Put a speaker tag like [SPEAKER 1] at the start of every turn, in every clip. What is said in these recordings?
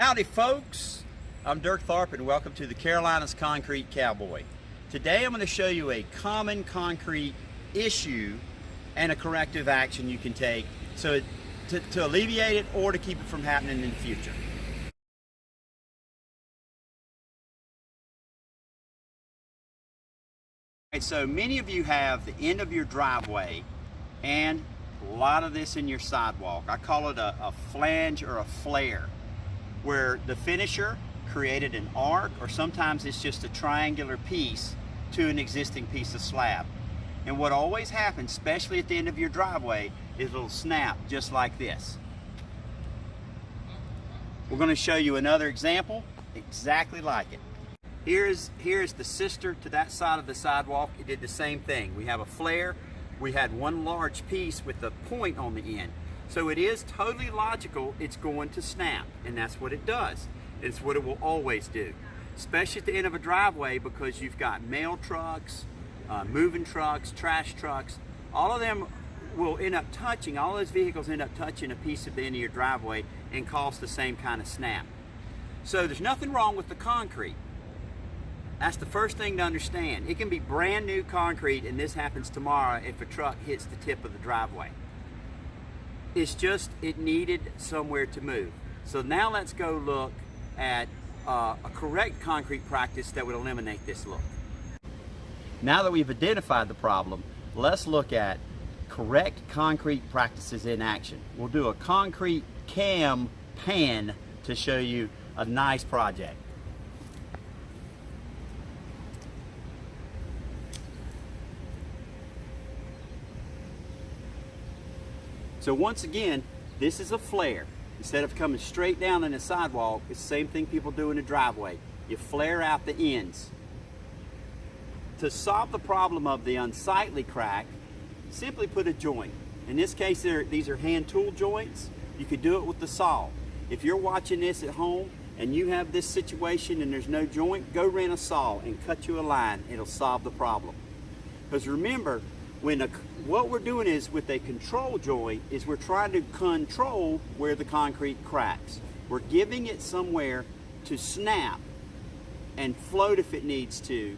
[SPEAKER 1] Howdy folks, I'm Dirk Tharpe and welcome to the Carolinas Concrete Cowboy. Today I'm going to show you a common concrete issue and a corrective action you can take to alleviate it or to keep it from happening in the future. Right, so many of you have the end of your driveway and a lot of this in your sidewalk. I call it a flange or a flare, where the finisher created an arc, or sometimes it's just a triangular piece to an existing piece of slab. And what always happens, especially at the end of your driveway, is it'll snap just like this. We're going to show you another example exactly like it. Here's the sister to that side of the sidewalk. It did the same thing. We have a flare. We had one large piece with a point on the end. So it is totally logical it's going to snap, and that's what it does. It's what it will always do, especially at the end of a driveway, because you've got mail trucks, moving trucks, trash trucks. All of them will end up touching, all those vehicles end up touching a piece of the end of your driveway and cause the same kind of snap. So there's nothing wrong with the concrete. That's the first thing to understand. It can be brand new concrete and this happens tomorrow if a truck hits the tip of the driveway. It's just, it needed somewhere to move. So now let's go look at a correct concrete practice that would eliminate this look. Now that we've identified the problem, let's look at correct concrete practices in action. We'll do a concrete cam pan to show you a nice project. So once again, this is a flare. Instead of coming straight down in the sidewalk, it's the same thing people do in the driveway. You flare out the ends. To solve the problem of the unsightly crack, simply put a joint. In this case, these are hand tool joints. You could do it with the saw. If you're watching this at home and you have this situation and there's no joint, go rent a saw and cut you a line. It'll solve the problem. Because remember, what we're doing is with a control joint is we're trying to control where the concrete cracks. We're giving it somewhere to snap and float if it needs to,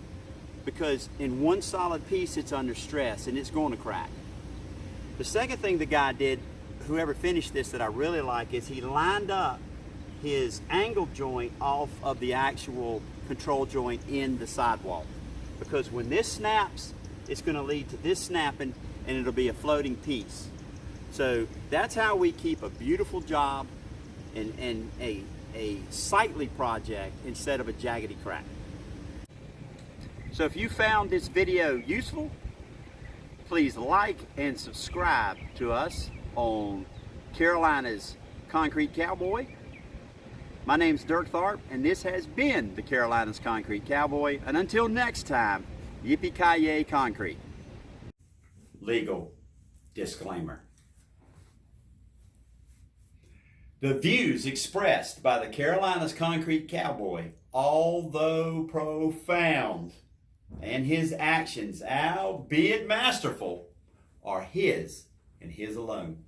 [SPEAKER 1] because in one solid piece it's under stress and it's going to crack. The second thing the guy did, whoever finished this, that I really like, is he lined up his angle joint off of the actual control joint in the sidewalk, because when this snaps, it's going to lead to this snapping and it'll be a floating piece. So that's how we keep a beautiful job and a sightly project instead of a jaggedy crack. So if you found this video useful, please like and subscribe to us on Carolina's Concrete Cowboy. My name's Dirk Tharpe and this has been the Carolinas Concrete Cowboy. And until next time, yippee-ki-yay concrete. Legal disclaimer. The views expressed by the Carolinas Concrete Cowboy, although profound, and his actions, albeit masterful, are his and his alone.